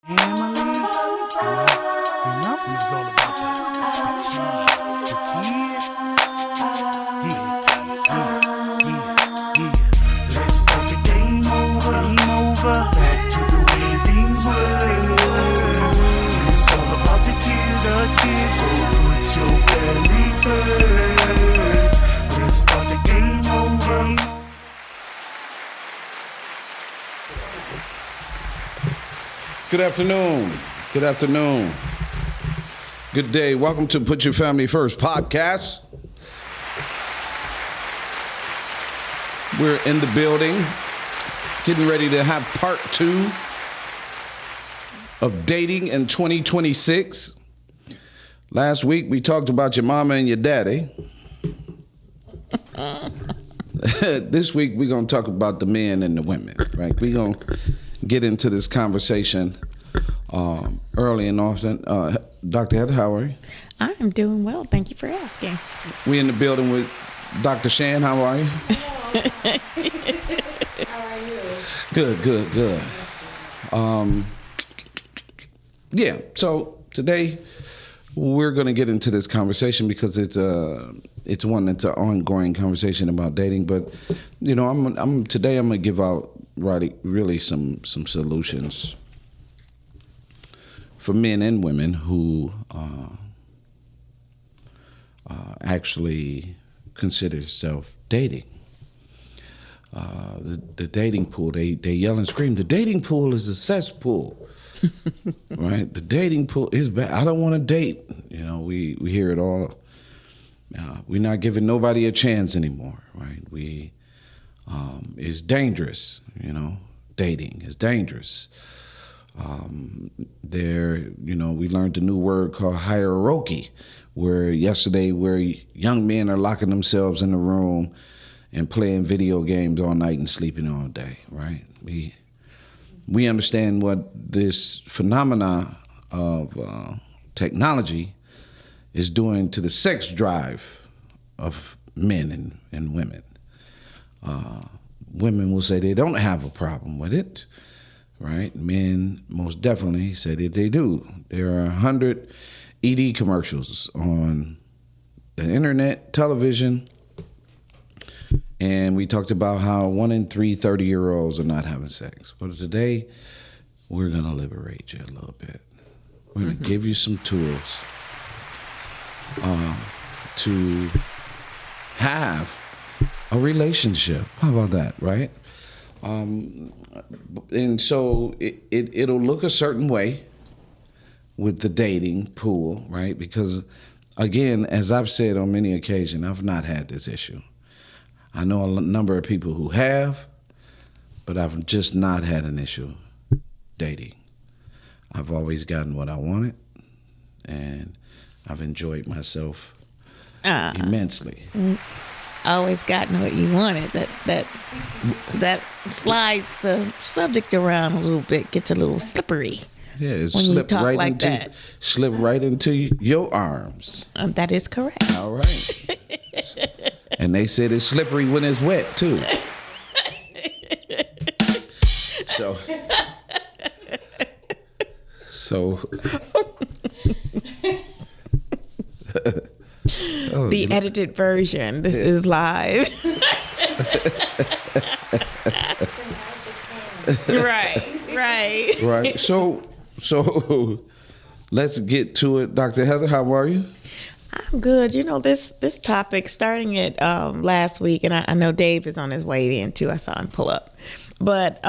Emily, you know, and it's all about the kids. Yeah. Let's start the game over. Back to the way things were. It's all about the kids. So put your family first. Let's start the game over. Good afternoon. Good afternoon. Good day. Welcome to Put Your Family First podcast. We're in the building, getting ready to have part 2 of dating in 2026. Last week, we talked about your mama and your daddy. This week, we're going to talk about the men and the women, right? We're going to get into this conversation early and often. Dr. Heather, how are you? I am doing well. Thank you for asking. We in the building with Dr. Shan. How are you? How are you? Good. Yeah, so today we're going to get into this conversation because it's one that's an ongoing conversation about dating. But you know, today I'm going to give out really some solutions for men and women who actually consider themselves dating. The dating pool, they yell and scream, the dating pool is a cesspool. Right? The dating pool is bad. I don't want to date. You know, we hear it all. We're not giving nobody a chance anymore, right? It's dangerous, you know. Dating is dangerous. We learned a new word called hierarchy, where young men are locking themselves in a room and playing video games all night and sleeping all day, right? We understand what this phenomena of technology is doing to the sex drive of men and women. Women will say they don't have a problem with it, right? Men most definitely say that they do. There are 100 ED commercials on the internet, television, and we talked about how 1 in 3 30-year-olds are not having sex. Well, today, we're going to liberate you a little bit. We're going to give you some tools to have a relationship. How about that, right? And so it'll look a certain way with the dating pool, right? Because, again, as I've said on many occasions, I've not had this issue. I know a number of people who have, but I've just not had an issue dating. I've always gotten what I wanted, and I've enjoyed myself immensely. Always gotten what you wanted. That slides the subject around a little bit, gets a little slippery. Yeah, it when you talk right like into, that. Slip right into your arms. That is correct. All right. And they said it's slippery when it's wet, too. So the edited version. This is live. Right. So let's get to it. Dr. Heather, how are you? I'm good. You know, this topic, starting it last week, and I know Dave is on his way in too. I saw him pull up. But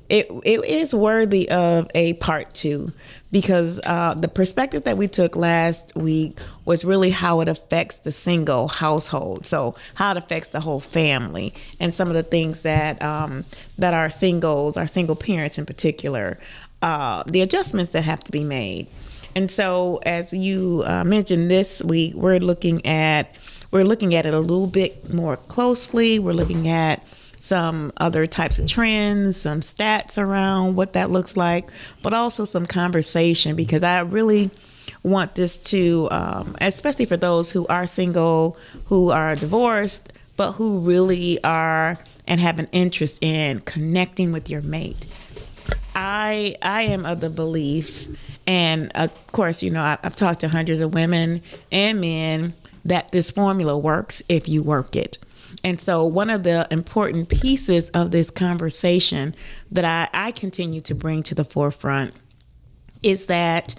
it is worthy of a part 2 because the perspective that we took last week was really how it affects the single household. So how it affects the whole family and some of the things that our single parents in particular, the adjustments that have to be made. And so, as you mentioned this week, we're looking at it a little bit more closely. We're looking at some other types of trends, some stats around what that looks like, but also some conversation, because I really want this to, especially for those who are single, who are divorced, but who really are and have an interest in connecting with your mate. I am of the belief, and of course, I've talked to hundreds of women and men, that this formula works if you work it. And so one of the important pieces of this conversation that I continue to bring to the forefront is that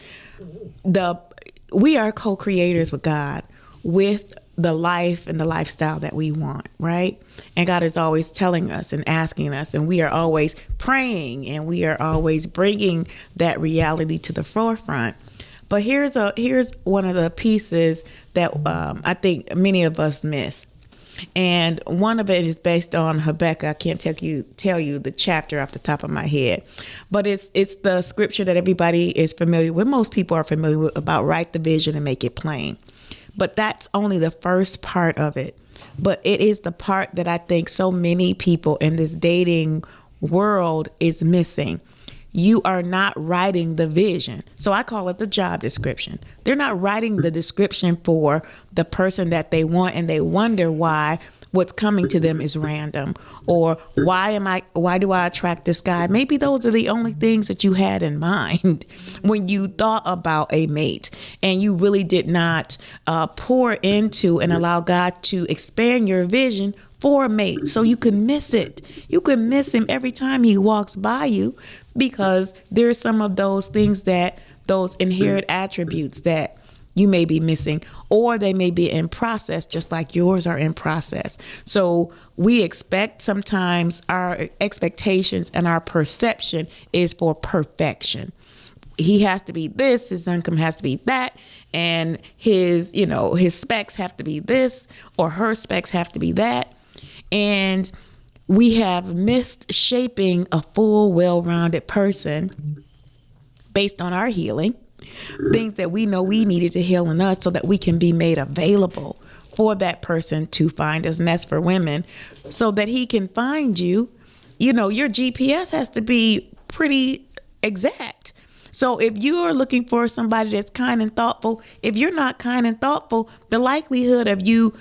we are co-creators with God, with the life and the lifestyle that we want, right? And God is always telling us and asking us, and we are always praying, and we are always bringing that reality to the forefront. But here's one of the pieces that I think many of us miss. And one of it is based on Habakkuk. I can't tell you the chapter off the top of my head, but it's the scripture that everybody is familiar with. Most people are familiar with, about write the vision and make it plain. But that's only the first part of it. But it is the part that I think so many people in this dating world is missing. You are not writing the vision. So I call it the job description. They're not writing the description for the person that they want, and they wonder why what's coming to them is random, or why do I attract this guy? Maybe those are the only things that you had in mind when you thought about a mate, and you really did not pour into and allow God to expand your vision for a mate. So you could miss it. You could miss him every time he walks by you, because there's some of those things, that those inherent attributes that you may be missing, or they may be in process, just like yours are in process. So we expect, sometimes our expectations and our perception is for perfection. He has to be this, his income has to be that, and his specs have to be this, or her specs have to be that. And we have missed shaping a full, well-rounded person based on our healing, things that we know we needed to heal in us, so that we can be made available for that person to find us. And that's for women, so that he can find you. Your GPS has to be pretty exact. So if you are looking for somebody that's kind and thoughtful, if you're not kind and thoughtful, the likelihood of you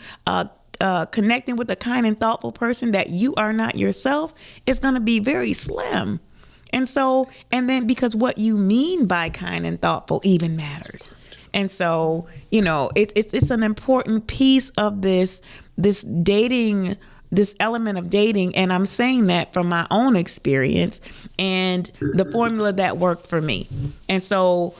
connecting with a kind and thoughtful person that you are not yourself is going to be very slim. And then because what you mean by kind and thoughtful even matters. And so, it's an important piece of this dating, this element of dating. And I'm saying that from my own experience and the formula that worked for me. And so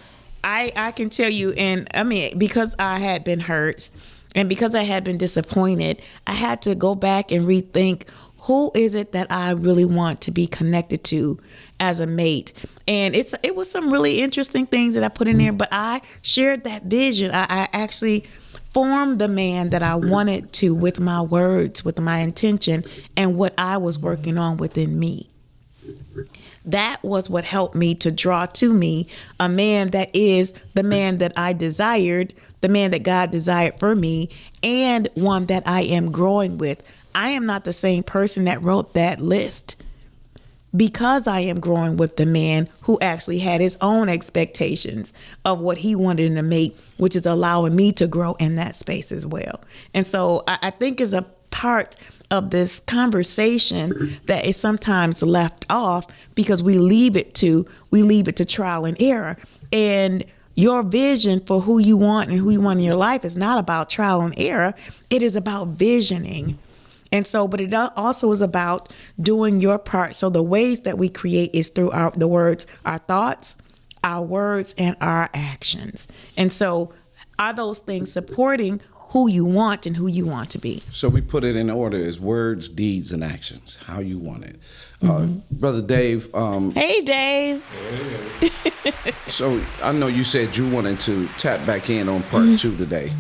I can tell you, and I mean, because I had been hurt and because I had been disappointed, I had to go back and rethink, who is it that I really want to be connected to as a mate? And it was some really interesting things that I put in there, but I shared that vision. I actually formed the man that I wanted to, with my words, with my intention, and what I was working on within me. That was what helped me to draw to me a man that is the man that I desired, the man that God desired for me, and one that I am growing with. I am not the same person that wrote that list, because I am growing with the man who actually had his own expectations of what he wanted in a mate, which is allowing me to grow in that space as well. And so I think is a part of this conversation that is sometimes left off, because we leave it to trial and error. And your vision for who you want and who you want in your life is not about trial and error. It is about visioning. And so, but it also is about doing your part. So the ways that we create is through the words, our thoughts, our words, and our actions. And so are those things supporting who you want and who you want to be? So we put it in order as words, deeds, and actions, how you want it. Brother Dave. Hey, Dave. So I know you said you wanted to tap back in on part 2 today.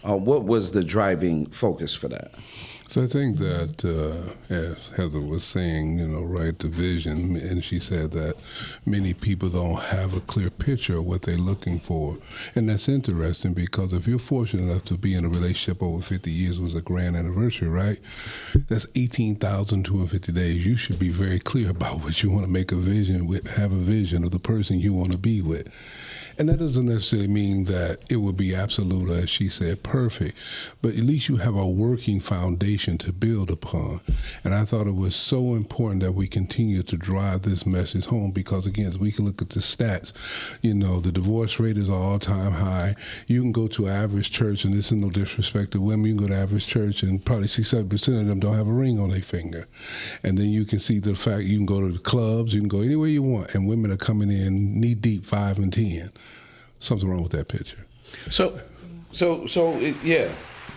What was the driving focus for that? So I think that, as Heather was saying, write the vision, and she said that many people don't have a clear picture of what they're looking for. And that's interesting, because if you're fortunate enough to be in a relationship over 50 years, was a grand anniversary, right? That's 18,250 days. You should be very clear about what you want to make a vision with, have a vision of the person you want to be with. And that doesn't necessarily mean that it would be absolute, as she said, perfect, but at least you have a working foundation foundation to build upon. And I thought it was so important that we continue to drive this message home because, again, as we can look at the stats, the divorce rate is all-time high. You can go to an average church, and this is no disrespect to women, you can go to average church and probably 6-7% of them don't have a ring on their finger. And then you can see the fact you can go to the clubs, you can go anywhere you want, and women are coming in knee-deep 5 and 10. Something wrong with that picture. Yeah.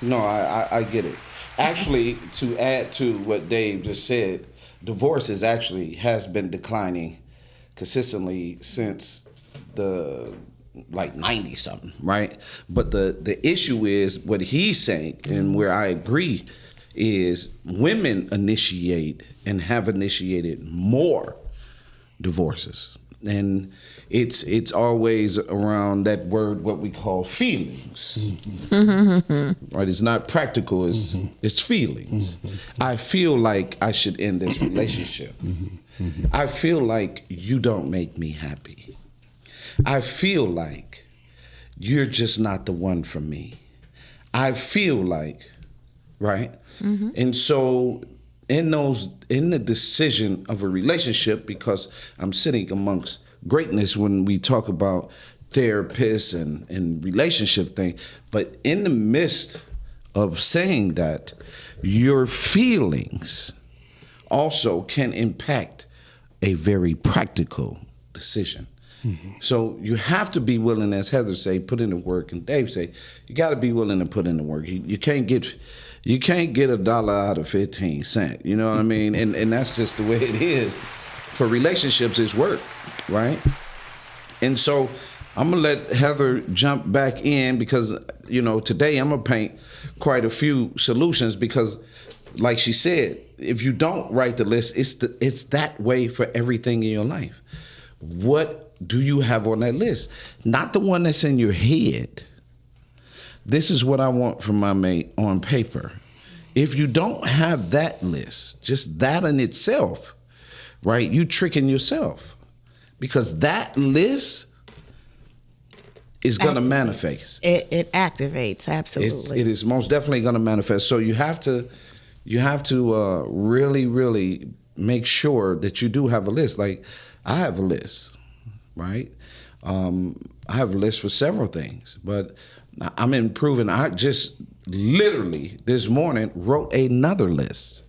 No, I get it. Actually, to add to what Dave just said, divorce has been declining consistently since the 90 something, right? But the issue is what he's saying, and where I agree, is women initiate and have initiated more divorces. And it's always around that word, what we call feelings. Mm-hmm. Right? It's not practical, it's feelings. Mm-hmm. I feel like I should end this relationship. Mm-hmm. I feel like you don't make me happy. I feel like you're just not the one for me. I feel like, right? Mm-hmm. And so in the decision of a relationship, because I'm sitting amongst greatness when we talk about therapists and relationship things, but in the midst of saying that, your feelings also can impact a very practical decision. Mm-hmm. So you have to be willing, as Heather say, put in the work, and Dave say, you got to be willing to put in the work. You can't get $1 out of 15 cents. You know what I mean? And that's just the way it is. For relationships, it's work, right? And so I'm gonna let Heather jump back in because today I'm gonna paint quite a few solutions because, like she said, if you don't write the list, it's that way for everything in your life. What do you have on that list? Not the one that's in your head. This is what I want from my mate on paper. If you don't have that list, just that in itself, right, you tricking yourself because that list is going to manifest. It activates, absolutely. It is most definitely going to manifest. So you have to really, really make sure that you do have a list. Like I have a list, right? I have a list for several things, but I'm improving. I just literally this morning wrote another list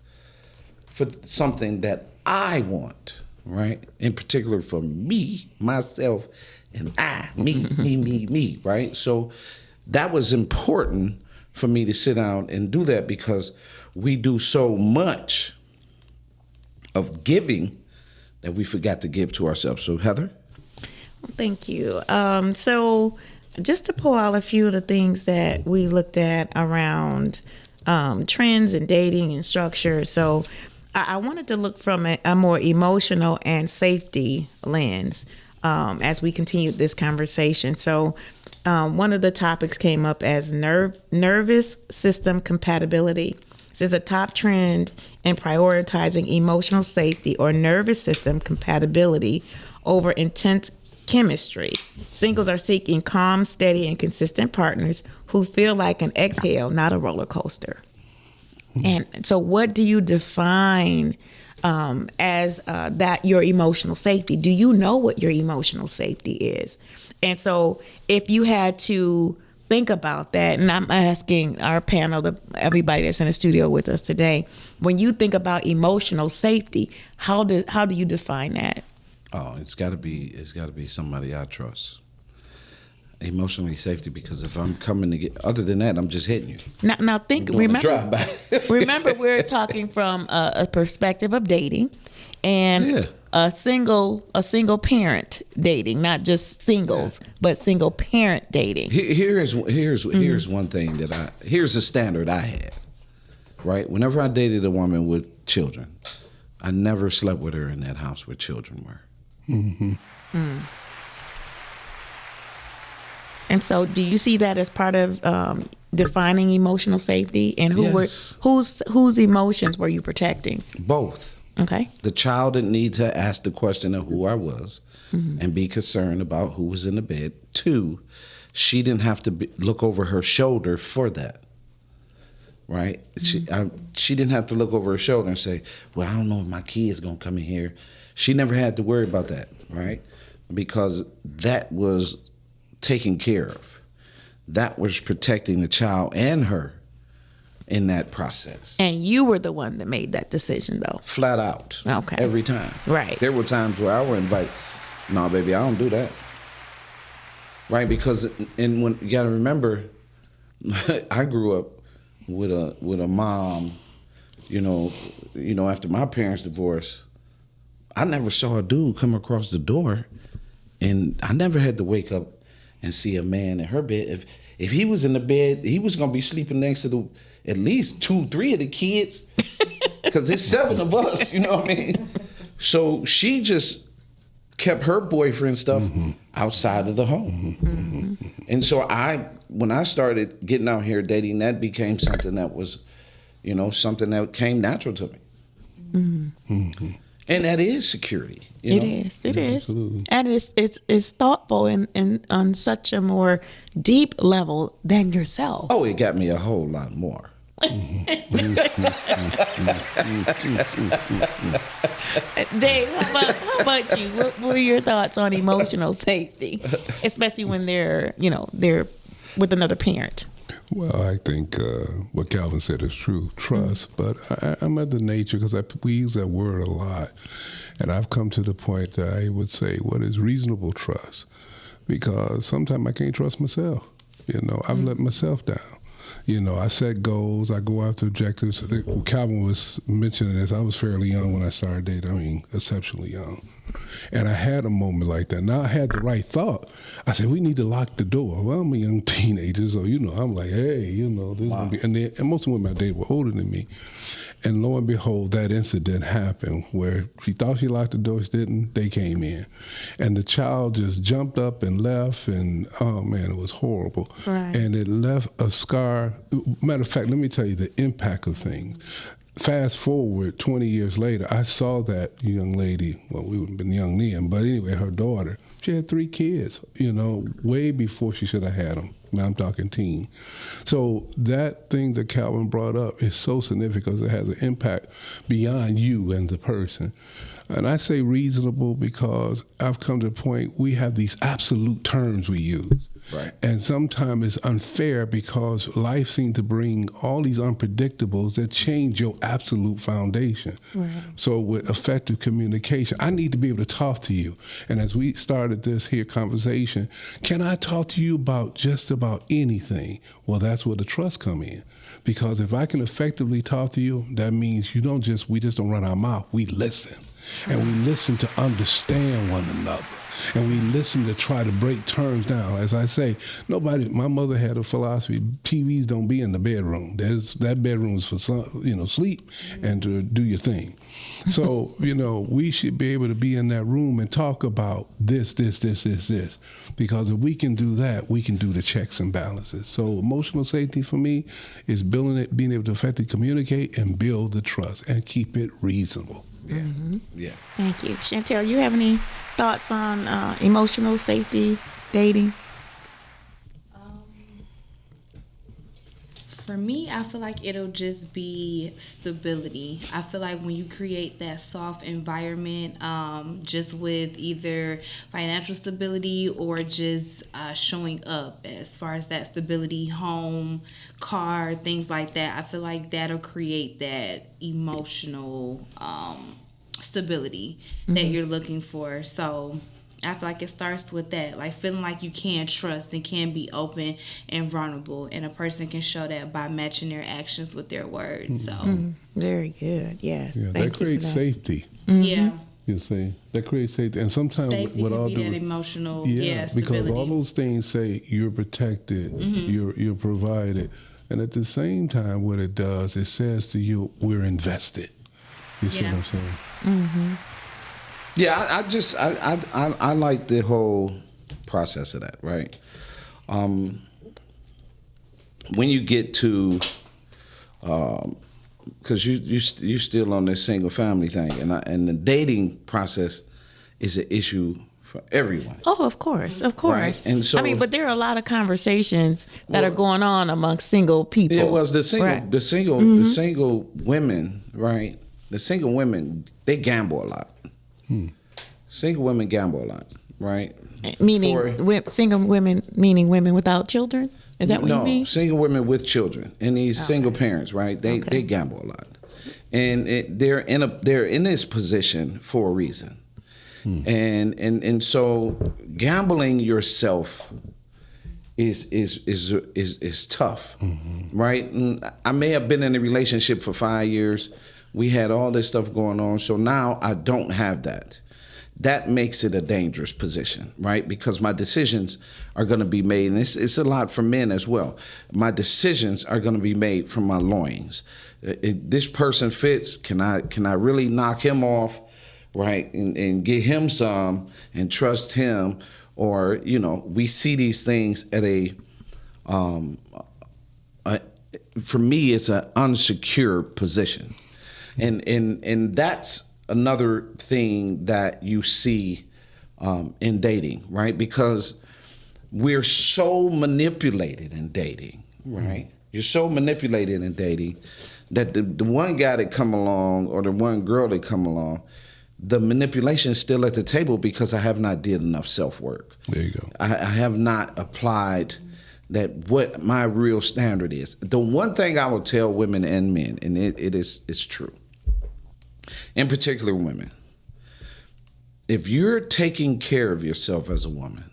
for something that I want, right? In particular for me, myself, and me, right? So that was important for me to sit down and do that because we do so much of giving that we forgot to give to ourselves. So Heather? Thank you. So just to pull out a few of the things that we looked at around trends and dating and structure. So I wanted to look from a more emotional and safety lens as we continued this conversation. So one of the topics came up as nervous system compatibility. This is a top trend in prioritizing emotional safety or nervous system compatibility over intense chemistry. Singles are seeking calm, steady, and consistent partners who feel like an exhale, not a roller coaster. And so what do you define as that your emotional safety? Do you know what your emotional safety is? And so if you had to think about that, and I'm asking our panel, everybody that's in the studio with us today, when you think about emotional safety, how do you define that? Oh, it's got to be somebody I trust. Emotionally safety, because if I'm coming to get, other than that, I'm just hitting you. Now remember, remember we're talking from a perspective of dating, and a single parent dating, not just singles, but single parent dating. Here's one thing here's the standard I had. Right, whenever I dated a woman with children, I never slept with her in that house where children were. Mm-hmm. Mm. And so do you see that as part of defining emotional safety? And whose emotions were you protecting? Both. Okay. The child didn't need to ask the question of who I was and be concerned about who was in the bed. 2, she didn't have to look over her shoulder for that. right? She didn't have to look over her shoulder and say, well, I don't know if my kid's going to come in here. She never had to worry about that, right? Because that was taken care of. That was protecting the child and her in that process. And you were the one that made that decision, though. Flat out. Okay. Every time. Right. There were times where I would invite, no, baby, I don't do that. Right? Because, and when you got to remember, I grew up with a mom, you know, after my parents' divorce, I never saw a dude come across the door, and I never had to wake up and see a man in her bed. If he was in the bed, he was gonna be sleeping next to at least 2-3 of the kids, because there's 7 of us. You know what I mean? So she just kept her boyfriend stuff outside of the home. And so when I started getting out here dating, that became something that was, something that came natural to me. And that is security. It is. Absolutely. And it's thoughtful and on such a more deep level than yourself. Oh, it got me a whole lot more. Dave, how about you? What were your thoughts on emotional safety, especially when they're with another parent? Well, I think what Calvin said is true, trust. But I'm at the nature, because we use that word a lot. And I've come to the point that I would say, what is reasonable trust? Because sometimes I can't trust myself. I've let myself down. I set goals. I go after objectives. Calvin was mentioning this. I was fairly young when I started dating. I mean, exceptionally young. And I had a moment like that. Now I had the right thought. I said, we need to lock the door. Well, I'm a young teenager, so, I'm like, hey, this is going to be. And most of the women I dated were older than me. And lo and behold, that incident happened where she thought she locked the door, she didn't, they came in. And the child just jumped up and left, and oh man, it was horrible. Right. And it left a scar. Matter of fact, let me tell you the impact of things. Fast forward 20 years later, I saw that young lady, well, we would have been young then, but anyway, her daughter, she had 3 kids, way before she should have had them. Now I'm talking teen. So that thing that Calvin brought up is so significant because it has an impact beyond you and the person. And I say reasonable because I've come to the point we have these absolute terms we use. Right. And sometimes it's unfair because life seems to bring all these unpredictables that change your absolute foundation. Right. So with effective communication, I need to be able to talk to you. And as we started this here conversation, can I talk to you about just about anything? Well, that's where the trust come in. Because if I can effectively talk to you, that means we just don't run our mouth, we listen. And we listen to understand one another. And we listen to try to break terms down. As I say, my mother had a philosophy, TVs don't be in the bedroom. That bedroom is for sleep and to do your thing. So, we should be able to be in that room and talk about this. Because if we can do that, we can do the checks and balances. So emotional safety for me is being able to effectively communicate and build the trust and keep it reasonable. Yeah. Yeah. Thank you. Chantel, you have any thoughts on emotional safety, dating? For me, I feel like it'll just be stability. I feel like when you create that soft environment, just with either financial stability or just showing up as far as that stability, home, car, things like that, I feel like that'll create that emotional stability that you're looking for. So I feel like it starts with that, like feeling like you can trust and can be open and vulnerable, and a person can show that by matching their actions with their words. So Very good. Yes. Yeah, Thank that you creates for that. safety. yeah, You see, that creates safety, and sometimes safety with can all be that emotional, because stability. all those things say you're protected, you're provided, and at the same time, what it does, it says to you, we're invested. You see what I'm saying? Yeah, I like the whole process of that, right? When you get to, because you still on this single family thing, and the dating process is an issue for everyone. Oh, of course, of course. Right. And so, I mean, but there are a lot of conversations that are going on among single people. It was the single, right. the single women, right? The single women, they gamble a lot. Single women gamble a lot, right? Meaning single women, meaning women without children. Is that what you mean? No, single women with children and these single parents, right? They gamble a lot, and they're in this position for a reason, and so gambling yourself is tough, right? And I may have been in a relationship for 5 years. We had all this stuff going on, so now I don't have that. That makes it a dangerous position, right? Because my decisions are going to be made, and it's a lot for men as well. My decisions are going to be made from my loins. This person fits. Can I really knock him off, right? And get him some and trust him, or we see these things at for me, it's an unsecure position, and that's another thing that you see in dating, right? Because we're so manipulated in dating, right? You're so manipulated in dating that the one guy that come along or the one girl that come along, the manipulation is still at the table because I have not did enough self-work. There you go. I have not applied that what my real standard is. The one thing I will tell women and men, and it's true, in particular women, if you're taking care of yourself as a woman,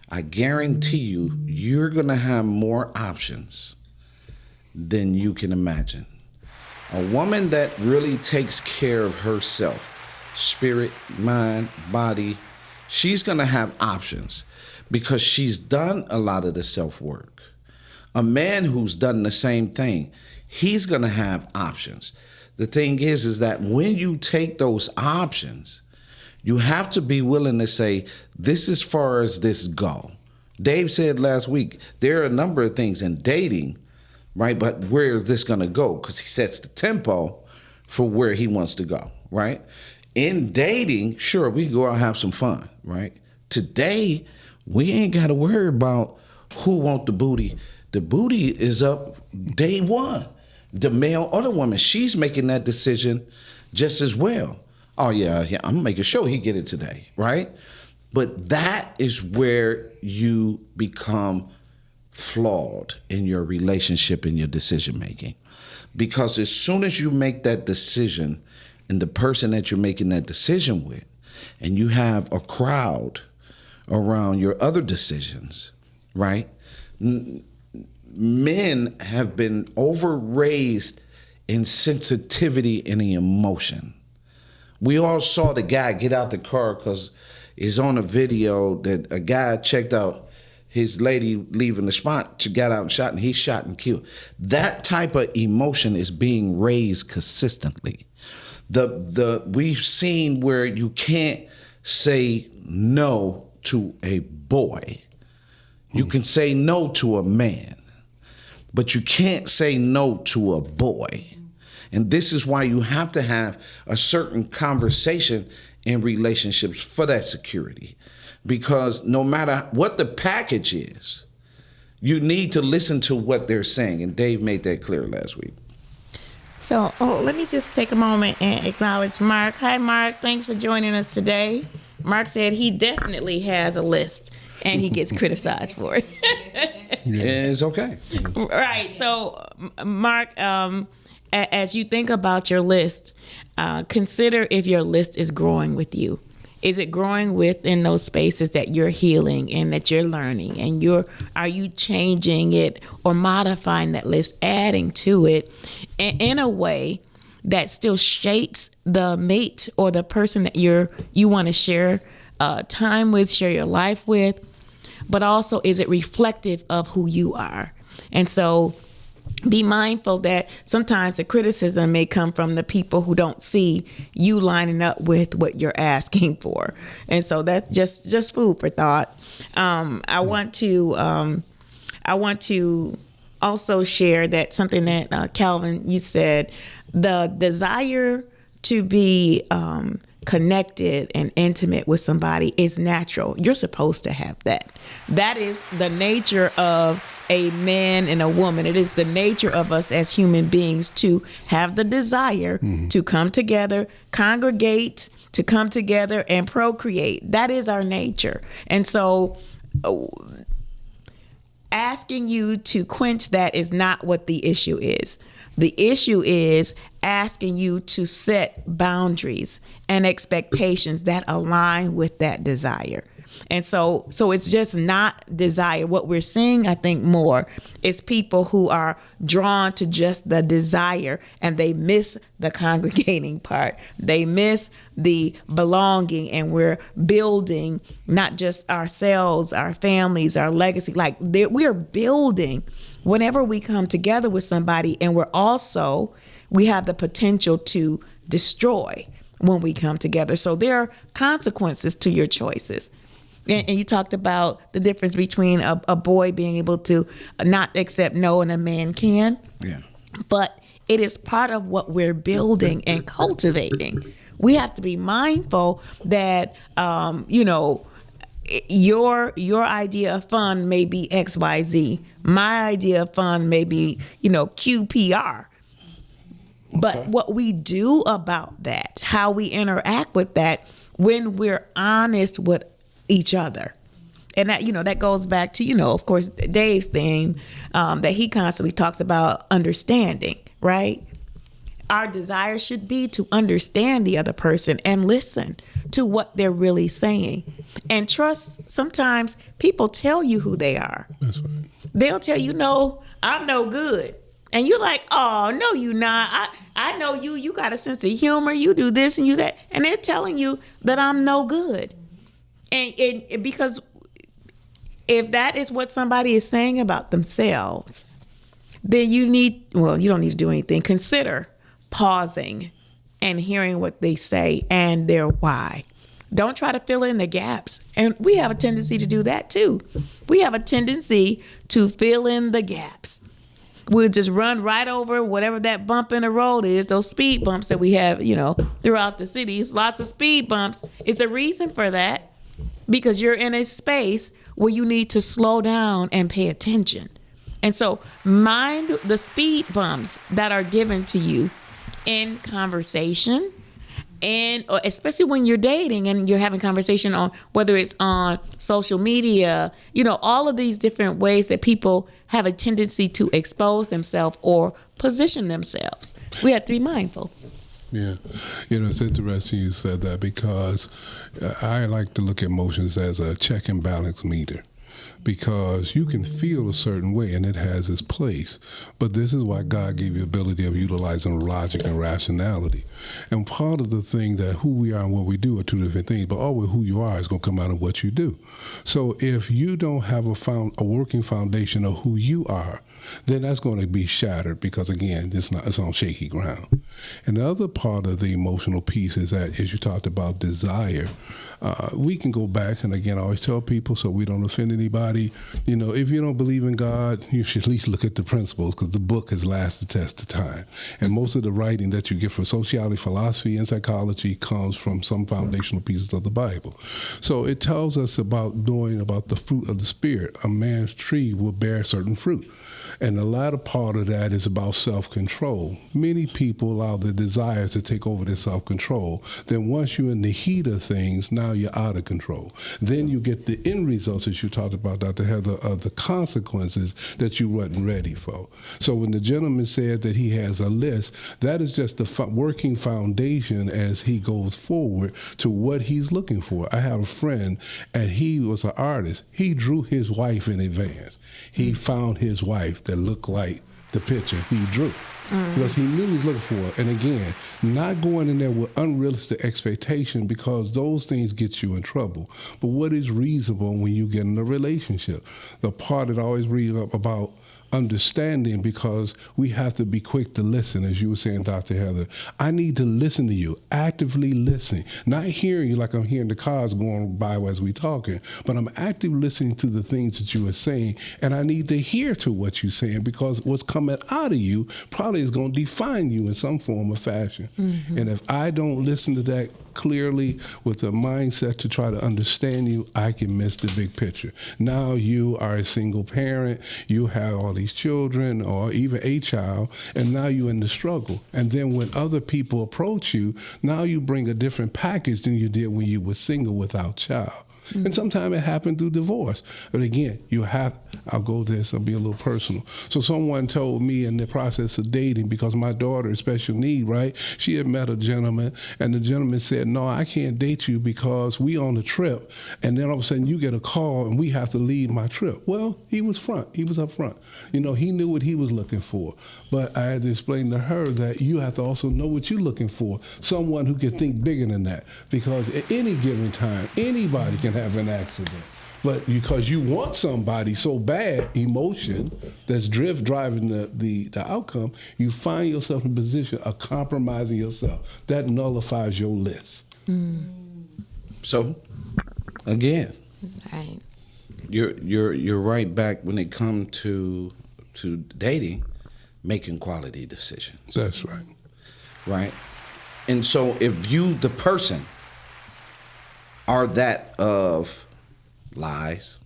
I guarantee you're going to have more options than you can imagine. A woman that really takes care of herself, spirit, mind, body, she's going to have options because she's done a lot of the self-work. A man who's done the same thing, he's going to have options. The thing is that when you take those options, you have to be willing to say, this is as far as this go. Dave said last week, there are a number of things in dating, right? But where is this going to go? Because he sets the tempo for where he wants to go, right? In dating, sure, we can go out and have some fun, right? Today, we ain't got to worry about who want the booty. The booty is up day one. The male or the woman, she's making that decision just as well. Oh, yeah, I'm making sure he get it today, right? But that is where you become flawed in your relationship and your decision making. Because as soon as you make that decision and the person that you're making that decision with, and you have a crowd around your other decisions, right? Men have been over-raised in sensitivity and emotion. We all saw the guy get out the car because it's on a video that a guy checked out his lady leaving the spot. She got out and shot, and he shot and killed. That type of emotion is being raised consistently. We've seen where you can't say no to a boy. You can say no to a man, but you can't say no to a boy. And this is why you have to have a certain conversation in relationships for that security. Because no matter what the package is, you need to listen to what they're saying. And Dave made that clear last week. So let me just take a moment and acknowledge Mark. Hi, Mark. Thanks for joining us today. Mark said he definitely has a list and he gets criticized for it. Yeah, it's okay. Right. So, Mark, as you think about your list, consider if your list is growing with you. Is it growing within those spaces that you're healing and that you're learning? And are you changing it or modifying that list, adding to it in a way that still shapes the mate or the person that you want to share time with, share your life with, but also is it reflective of who you are? And so be mindful that sometimes the criticism may come from the people who don't see you lining up with what you're asking for. And so that's just food for thought. I want to also share that something that Calvin, you said, the desire to be connected and intimate with somebody is natural. You're supposed to have that. That is the nature of a man and a woman. It is the nature of us as human beings to have the desire to come together, congregate, to come together and procreate. That is our nature. And so asking you to quench that is not what the issue is. The issue is asking you to set boundaries and expectations that align with that desire. And so it's just not desire. What we're seeing, I think, more is people who are drawn to just the desire, and they miss the congregating part. They miss the belonging, and we're building not just ourselves, our families, our legacy. Like we're building whenever we come together with somebody, and we have the potential to destroy when we come together. So there are consequences to your choices. And you talked about the difference between a boy being able to not accept no and a man can. Yeah. But it is part of what we're building and cultivating. We have to be mindful that, your idea of fun may be XYZ. My idea of fun may be, QPR. But what we do about that, how we interact with that, when we're honest with each other. And that, that goes back to, of course, Dave's theme that he constantly talks about understanding, right? Our desire should be to understand the other person and listen to what they're really saying. And trust, sometimes people tell you who they are. That's right. They'll tell you, no, I'm no good. And you're like, oh, no, you're not. I know you. You got a sense of humor. You do this and you that. And they're telling you that I'm no good. And because if that is what somebody is saying about themselves, then you don't need to do anything. Consider pausing and hearing what they say and their why. Don't try to fill in the gaps. And we have a tendency to do that too. We have a tendency to fill in the gaps. We'll just run right over whatever that bump in the road is, those speed bumps that we have, throughout the cities, lots of speed bumps. It's a reason for that. Because you're in a space where you need to slow down and pay attention. And so mind the speed bumps that are given to you in conversation, and especially when you're dating and you're having conversation on whether it's on social media, all of these different ways that people have a tendency to expose themselves or position themselves. We have to be mindful. Yeah. It's interesting you said that, because I like to look at emotions as a check and balance meter, because you can feel a certain way and it has its place. But this is why God gave you the ability of utilizing logic and rationality. And part of the thing that who we are and what we do are two different things, but always who you are is going to come out of what you do. So if you don't have a working foundation of who you are, then that's going to be shattered, because again, it's on shaky ground. And the other part of the emotional piece is that, as you talked about desire, we can go back, and again, I always tell people, so we don't offend anybody, if you don't believe in God, you should at least look at the principles, because the book has lasted the test of time. And most of the writing that you get for sociology, philosophy, and psychology comes from some foundational pieces of the Bible. So it tells us about the fruit of the Spirit. A man's tree will bear certain fruit. And the latter part of that is about self-control. Many people allow their desires to take over their self-control. Then once you're in the heat of things, now you're out of control. Then you get the end results, as you talked about, Dr. Heather, of the consequences that you wasn't ready for. So when the gentleman said that he has a list, that is just the working foundation as he goes forward to what he's looking for. I have a friend, and he was an artist. He drew his wife in advance. He found his wife that looked like the picture he drew. Because he knew he was looking for it. And again, not going in there with unrealistic expectation, because those things get you in trouble. But what is reasonable when you get in a relationship? The part that I always read up about understanding, because we have to be quick to listen, as you were saying, Dr. Heather. I need to listen to you, actively listening, not hearing you like I'm hearing the cars going by as we talking, but I'm actively listening to the things that you are saying, and I need to hear to what you're saying, because what's coming out of you probably is going to define you in some form or fashion. And if I don't listen to that clearly with a mindset to try to understand you, I can miss the big picture. Now you are a single parent, you have all these children or even a child, and now you're in the struggle. And then when other people approach you, now you bring a different package than you did when you were single without child. And sometimes it happened through divorce. But again, I'll go there, so I'll be a little personal. So someone told me in the process of dating, because my daughter is special need, right? She had met a gentleman, and the gentleman said, no, I can't date you because we on a trip. And then all of a sudden you get a call and we have to leave my trip. Well, he was up front. You know, he knew what he was looking for. But I had to explain to her that you have to also know what you're looking for. Someone who can think bigger than that. Because at any given time, anybody can have an accident. But because you want somebody so bad, emotion that's driving the outcome, you find yourself in a position of compromising yourself. That nullifies your list. So, again, Right. you're right back when it comes to dating, making quality decisions. That's right. Right? And so if you, the person, are that of lies,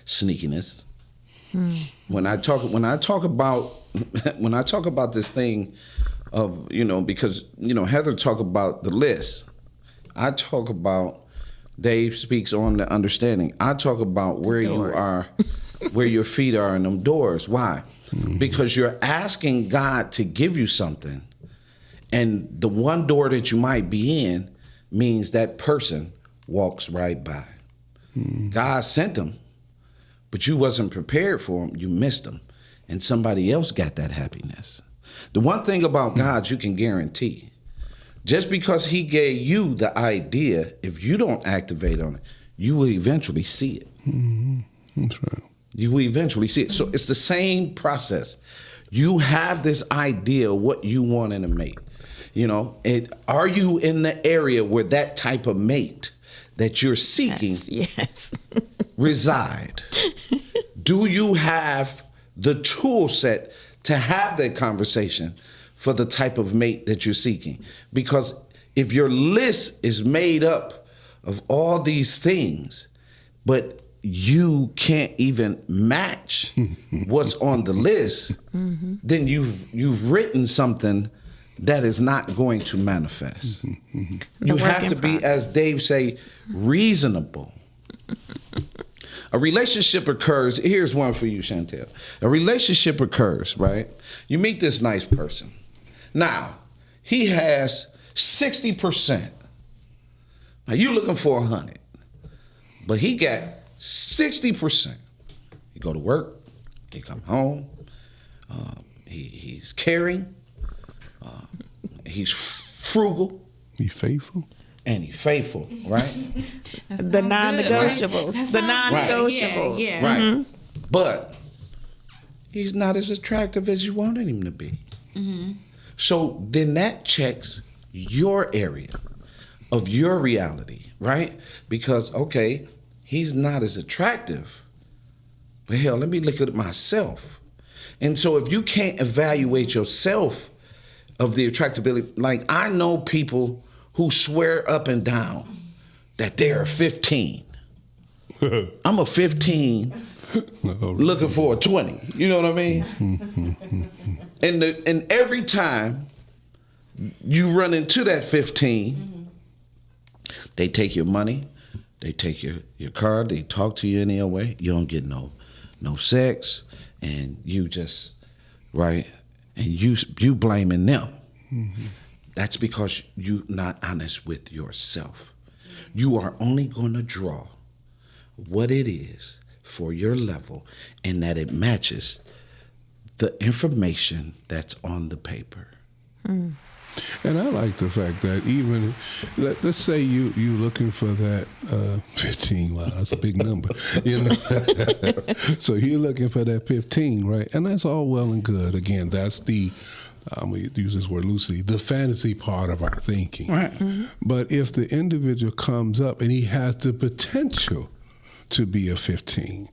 sneakiness. When I talk about this thing of, because Heather talk about the list. I talk about Dave speaks on the understanding. I talk about where you are, where your feet are in them doors. Why? Because you're asking God to give you something, and the one door that you might be in means that person walks right by. God sent them, but you wasn't prepared for them. You missed them, and somebody else got that happiness. The one thing about God you can guarantee, just because he gave you the idea, if you don't activate on it, you will eventually see it. That's right. You will eventually see it. So it's the same process. You have this idea of what you want in a mate. Are you in the area where that type of mate that you're seeking Yes. reside? Do you have the tool set to have that conversation for the type of mate that you're seeking? Because if your list is made up of all these things, but you can't even match what's on the list, then you've written something that is not going to manifest. You have to be, as Dave say, reasonable. A relationship occurs. Here's one for you, Chantel. A relationship occurs, right? You meet this nice person. Now, he has 60%. Now, you're looking for 100, but he got 60%. You go to work, he come home, he's caring, he's frugal. Be faithful. And he's faithful, right? The non-negotiables. Right? The non-negotiables. Yeah. Right. But he's not as attractive as you wanted him to be. So then that checks your area of your reality, right? Because, okay, he's not as attractive. But hell, let me look at myself. And so if you can't evaluate yourself of the attractability, like I know people who swear up and down that they're a 15. I'm a 15 looking for a 20. You know what I mean? And every time you run into that 15, they take your money, they take your car, they talk to you any other way. You don't get no sex, and you just, right, and you blaming them. That's because you're not honest with yourself. You are only going to draw what it is for your level, and that it matches the information that's on the paper. And I like the fact that even, let's say you looking for that 15, wow, that's a big number, you know. So you're looking for that 15, right? And that's all well and good. Again, that's the, I'm going to use this word loosely, the fantasy part of our thinking. Right. Mm-hmm. But if the individual comes up and he has the potential to be a 15,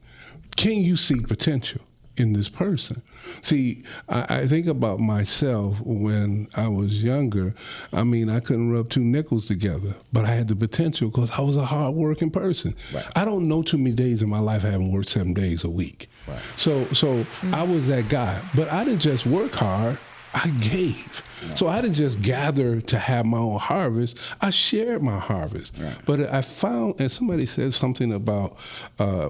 can you see potential in this person? See, I think about myself when I was younger. I mean, I couldn't rub two nickels together, but I had the potential because I was a hard-working person. Right. I don't know too many days in my life I haven't worked 7 days a week. Right. So I was that guy. But I didn't just work hard. I gave. No. So I didn't just gather to have my own harvest. I shared my harvest. Right. But I found, and somebody said something about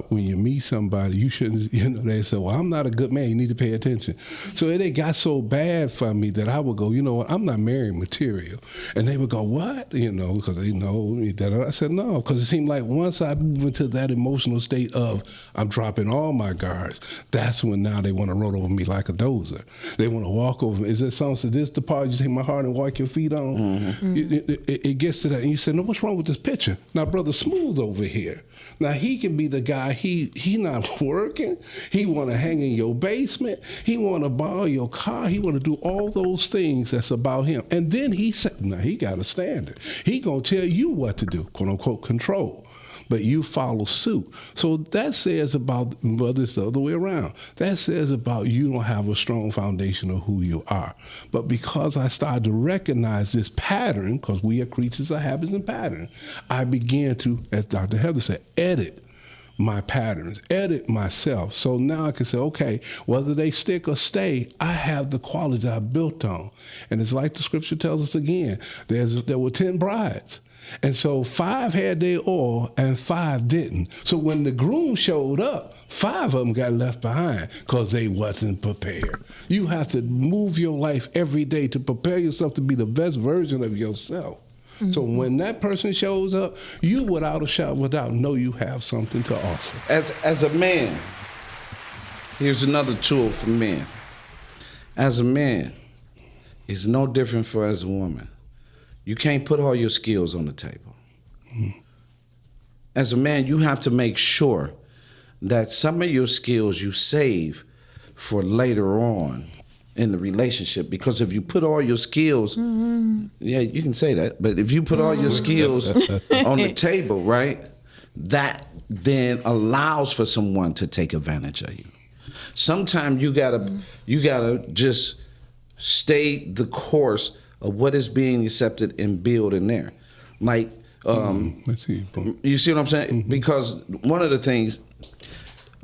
when you meet somebody, you shouldn't, you know, they said, well, I'm not a good man. You need to pay attention. So it got so bad for me that I would go, you know what, I'm not marrying material. And they would go, what? You know, because they know that. I said, no, because it seemed like once I move into that emotional state of I'm dropping all my guards, that's when now they want to roll over me like a dozer. They want to walk over me. Is it something, so this the part you take my heart and walk your feet on? Mm-hmm. It gets to that. And you say, no, what's wrong with this picture? Now, Brother Smooth over here. Now, he can be the guy, he not working. He want to hang in your basement. He want to borrow your car. He want to do all those things that's about him. And then he said, now, he got a standard. He going to tell you what to do, quote, unquote, control. But you follow suit. So that says about, whether it's the other way around, that says about you don't have a strong foundation of who you are. But because I started to recognize this pattern, because we are creatures of habits and patterns, I began to, as Dr. Heather said, edit my patterns, edit myself. So now I can say, okay, whether they stick or stay, I have the qualities I built on. And it's like the scripture tells us again, there were 10 brides. And so 5 had their oil and 5 didn't. So when the groom showed up, 5 of them got left behind because they wasn't prepared. You have to move your life every day to prepare yourself to be the best version of yourself. Mm-hmm. So when that person shows up, you without a shot, without know you have something to offer. As a man, here's another tool for men. As a man, it's no different for as a woman. You can't put all your skills on the table. Mm. As a man, you have to make sure that some of your skills you save for later on in the relationship. Because if you put all your skills, yeah, you can say that, but if you put all your skills on the table, right, that then allows for someone to take advantage of you. Sometimes you gotta just stay the course of what is being accepted and build in there. Like, you see what I'm saying? Mm-hmm. Because one of the things,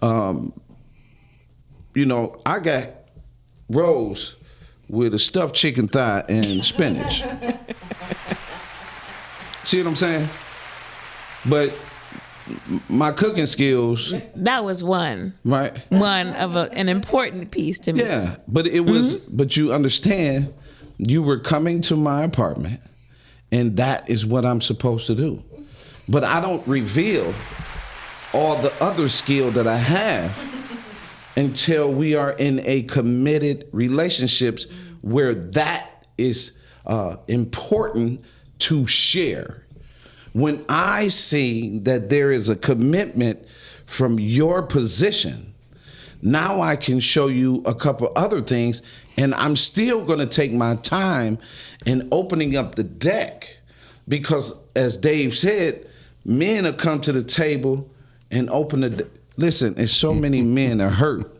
you know, I got rolls with a stuffed chicken thigh and spinach. See what I'm saying? But my cooking skills. That was one. Right. One of an important piece to me. Yeah, but it was, but you understand, you were coming to my apartment, and that is what I'm supposed to do. But I don't reveal all the other skill that I have until we are in a committed relationships where that is important to share. When I see that there is a commitment from your position, now I can show you a couple other things, and I'm still going to take my time in opening up the deck, because as Dave said, men have come to the table and open the listen, there's so many men are hurt,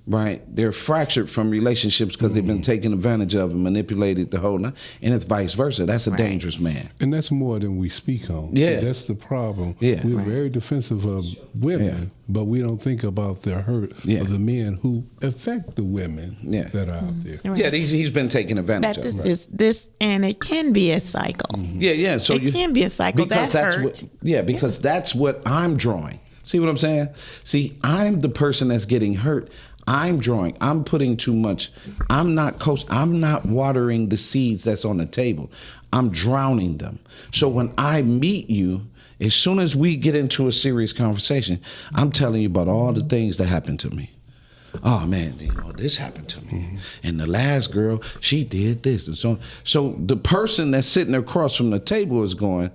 right? They're fractured from relationships because they've been taken advantage of and manipulated the whole night, and it's vice versa. That's a dangerous man. And that's more than we speak on. Yeah. See, that's the problem. Yeah. We're very defensive of women, but we don't think about the hurt of the men who affect the women that are out there. Right. Yeah, he's been taken advantage That of. this is this, and it can be a cycle. Yeah. So it can be a cycle. because that that's hurt. because that's what I'm drawing. See what I'm saying? See, I'm the person that's getting hurt. I'm drawing. I'm putting too much. I'm not watering the seeds that's on the table. I'm drowning them. So when I meet you, as soon as we get into a serious conversation, I'm telling you about all the things that happened to me. oh man, this happened to me. And the last girl, she did this. And so the person that's sitting across from the table is going,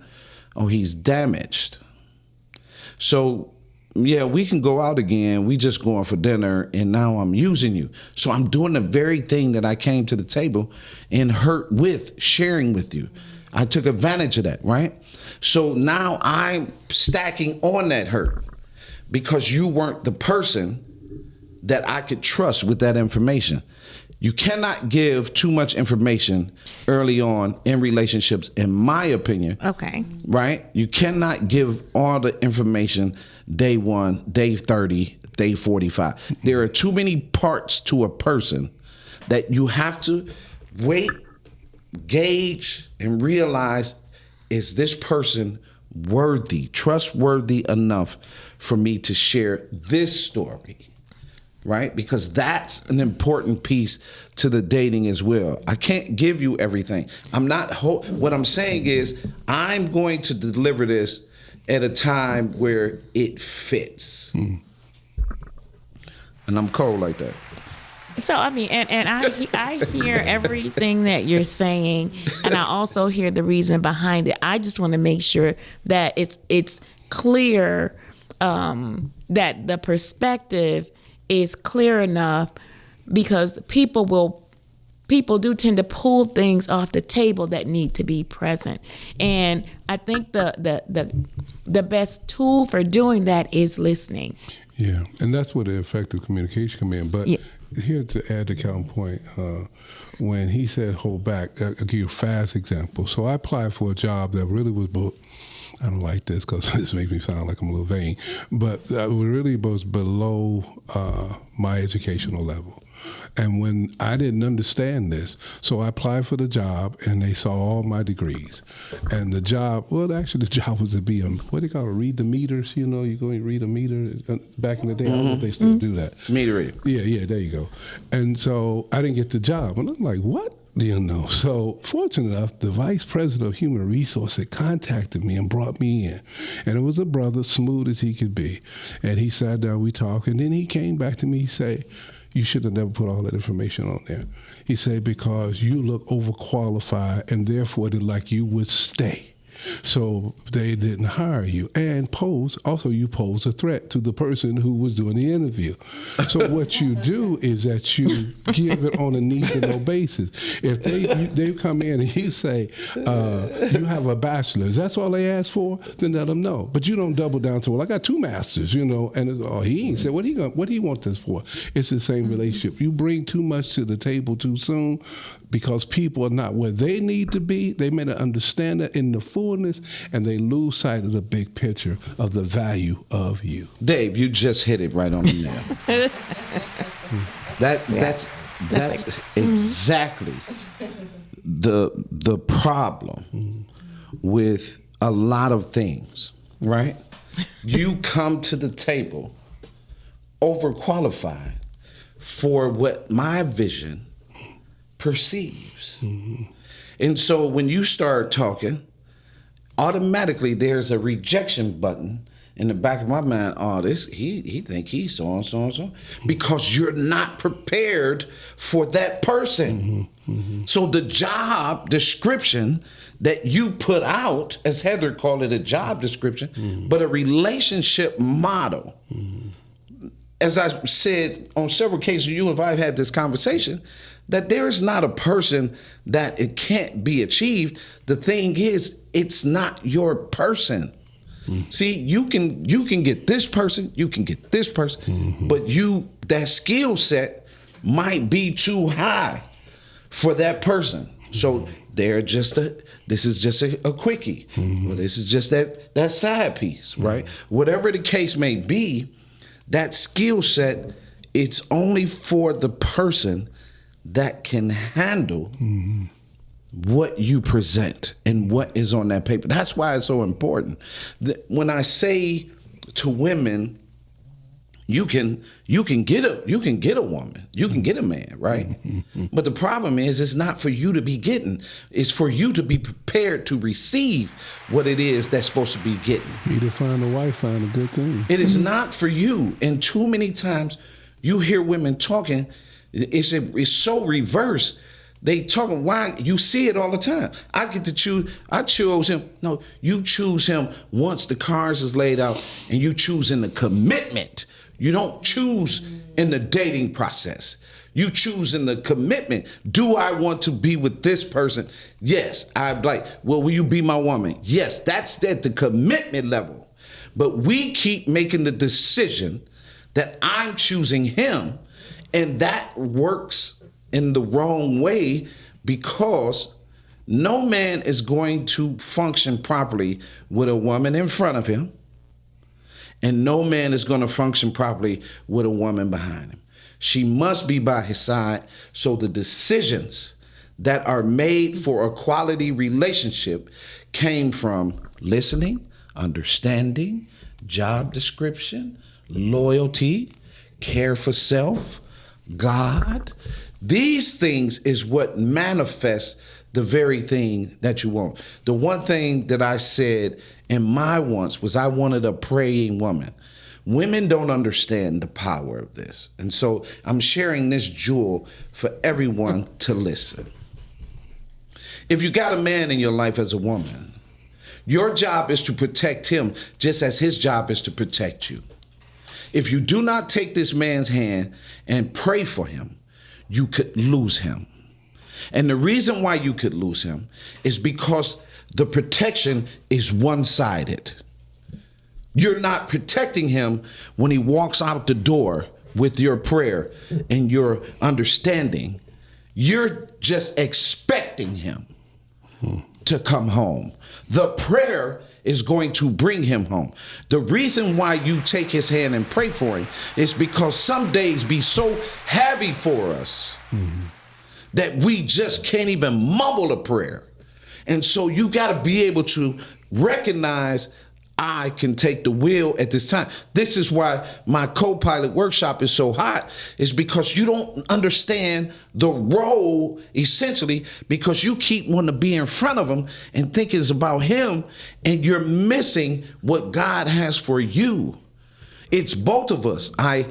oh, he's damaged. So yeah, we can go out again. We just going for dinner, and now I'm using you. So I'm doing the very thing that I came to the table and hurt with, sharing with you. I took advantage of that, right? So now I'm stacking on that hurt because you weren't the person that I could trust with that information. You cannot give too much information early on in relationships, in my opinion. Okay. Right? You cannot give all the information day 1, day 30, day 45. There are too many parts to a person that you have to wait, gauge, and realize, is this person worthy, trustworthy enough for me to share this story? Right? Because that's an important piece to the dating as well. I can't give you everything. What I'm saying is I'm going to deliver this at a time where it fits. And I'm cold like that. So, I mean, and I hear everything that you're saying, and I also hear the reason behind it. I just want to make sure that it's clear that the perspective is clear enough, because people do tend to pull things off the table that need to be present. And I think the best tool for doing that is listening. Yeah, and that's where the effective communication come in. But here to add to Calvin's point, when he said hold back, I'll give you a fast example. So I applied for a job that really was both, I don't like this because this makes me sound like I'm a little vain, but it really was below my educational level. And when I didn't understand this, so I applied for the job, and they saw all my degrees. And the job, the job was to be what do you call it, read the meters, you go and read a meter. Back in the day, I don't know if they still do that. Meter read. Yeah, there you go. And so I didn't get the job. And I'm like, what? So fortunate enough, the vice president of human resources contacted me and brought me in. And it was a brother, smooth as he could be. And he sat down, we talked, and then he came back to me, he said, you should have never put all that information on there. He said, because you look overqualified, and therefore they're like you would stay. So they didn't hire you. And you pose a threat to the person who was doing the interview. So what you do is that you give it on a need to know basis. If they come in and you say, you have a bachelor's, that's all they ask for, then let them know. But you don't double down to, well, I got 2 masters, and he ain't said, what he want this for? It's the same relationship. You bring too much to the table too soon, because people are not where they need to be. They may not understand that in the fullness, and they lose sight of the big picture of the value of you. Dave, you just hit it right on the nail. That's exactly the problem with a lot of things, right? You come to the table overqualified for what my vision perceives. And so when you start talking, automatically there's a rejection button in the back of my mind. Oh, he think he's so and so and so, because you're not prepared for that person. So the job description that you put out, as Heather called it, a job description, but a relationship model. As I said on several cases, you and I have had this conversation, that there is not a person that it can't be achieved. The thing is, it's not your person. See, you can get this person, you can get this person, but that skill set might be too high for that person. So this is just a quickie. Well, this is just that side piece, right? Whatever the case may be, that skill set, it's only for the person that can handle what you present and what is on that paper. That's why it's so important. When I say to women, you can get a woman, you can get a man, right? But the problem is, it's not for you to be getting. It's for you to be prepared to receive what it is that's supposed to be getting. You to find a wife, find a good thing. It is not for you. And too many times You hear women talking, it's so reverse. They talking, why? You see it all the time. I get to choose, I choose him. No, you choose him once the cards is laid out, and you choose in the commitment. You don't choose in the dating process. You choose in the commitment. Do I want to be with this person? Yes. I'm like, well, will you be my woman? Yes, that's at the commitment level. But we keep making the decision that I'm choosing him, and that works in the wrong way, because no man is going to function properly with a woman in front of him, and no man is going to function properly with a woman behind him. She must be by his side, so the decisions that are made for a quality relationship came from listening, understanding, job description, loyalty, care for self, God. These things is what manifests the very thing that you want. The one thing that I said in my wants was I wanted a praying woman. Women don't understand the power of this. And so I'm sharing this jewel for everyone to listen. If you got a man in your life as a woman, your job is to protect him just as his job is to protect you. If you do not take this man's hand and pray for him, you could lose him. And the reason why you could lose him is because the protection is one-sided. You're not protecting him when he walks out the door with your prayer and your understanding. You're just expecting him to come home. The prayer is going to bring him home. The reason why you take his hand and pray for him is because some days be so heavy for us that we just can't even mumble a prayer. And so you got to be able to recognize, I can take the wheel at this time. This is why my co-pilot workshop is so hot, is because you don't understand the role, essentially, because you keep wanting to be in front of him and think it's about him, and you're missing what God has for you. It's both of us. I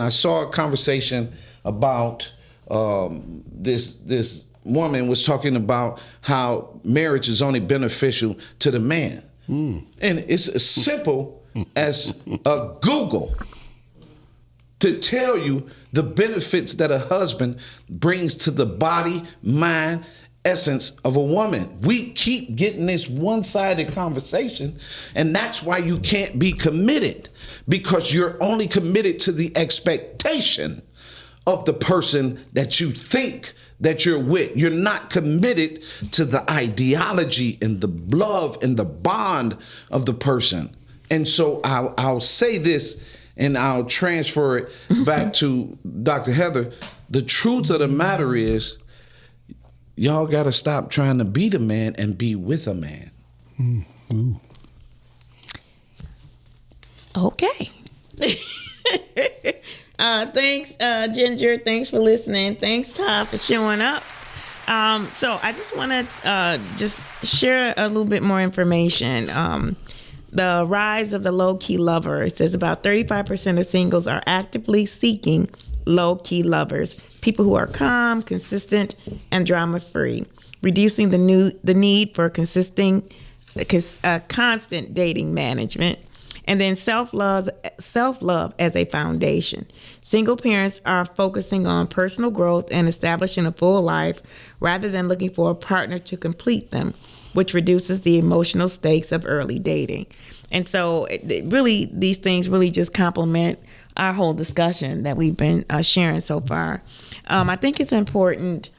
saw a conversation about this woman was talking about how marriage is only beneficial to the man. And it's as simple as a Google to tell you the benefits that a husband brings to the body, mind, essence of a woman. We keep getting this one-sided conversation, and that's why you can't be committed, because you're only committed to the expectation of the person that you think that you're with. You're not committed to the ideology and the love and the bond of the person. And so I'll say this, and I'll transfer it back to Dr. Heather. The truth of the matter is, y'all got to stop trying to be the man and be with a man. Okay. Thanks, Ginger. Thanks for listening. Thanks, Todd, for showing up. So I just want to just share a little bit more information. The rise of the low-key lover. It says about 35% of singles are actively seeking low-key lovers, people who are calm, consistent, and drama-free, reducing the need for constant dating management. And then self-love as a foundation. Single parents are focusing on personal growth and establishing a full life rather than looking for a partner to complete them, which reduces the emotional stakes of early dating. And so these things really just complement our whole discussion that we've been sharing so far. I think it's important,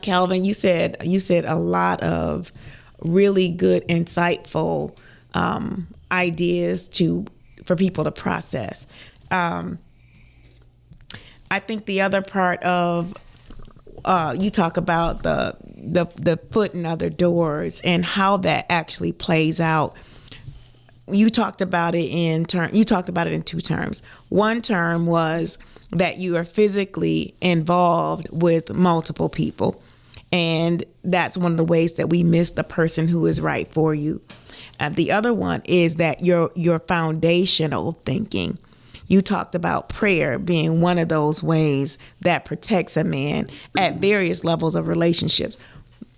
Calvin, you said a lot of really good, insightful ideas for people to process. I think the other part of you talk about the foot in other doors and how that actually plays out. You talked about it in two terms. One term was that you are physically involved with multiple people, and that's one of the ways that we miss the person who is right for you. The other one is that your foundational thinking, you talked about prayer being one of those ways that protects a man at various levels of relationships.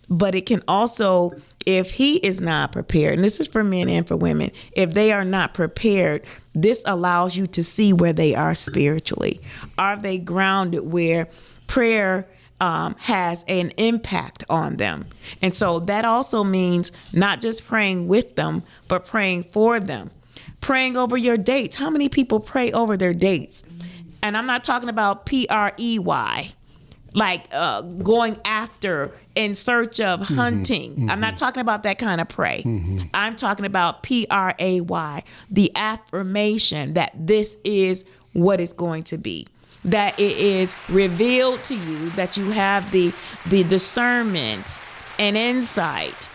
But it can also, if he is not prepared, and this is for men and for women, if they are not prepared, this allows you to see where they are spiritually. Are they grounded where prayer has an impact on them? And so that also means not just praying with them, but praying for them. Praying over your dates. How many people pray over their dates? And I'm not talking about PREY, like going after, in search of, hunting. I'm not talking about that kind of pray. I'm talking about PRAY, the affirmation that this is what it's going to be, that it is revealed to you, that you have the discernment and insight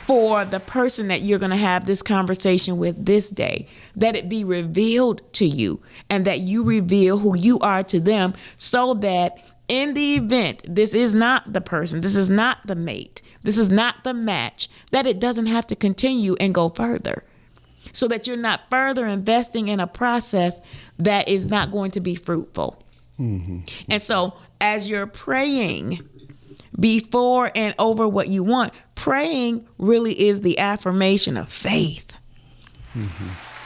for the person that you're going to have this conversation with this day, that it be revealed to you and that you reveal who you are to them, so that in the event this is not the person, this is not the mate, this is not the match, that it doesn't have to continue and go further, so that you're not further investing in a process that is not going to be fruitful. And so as you're praying before and over what you want, praying really is the affirmation of faith.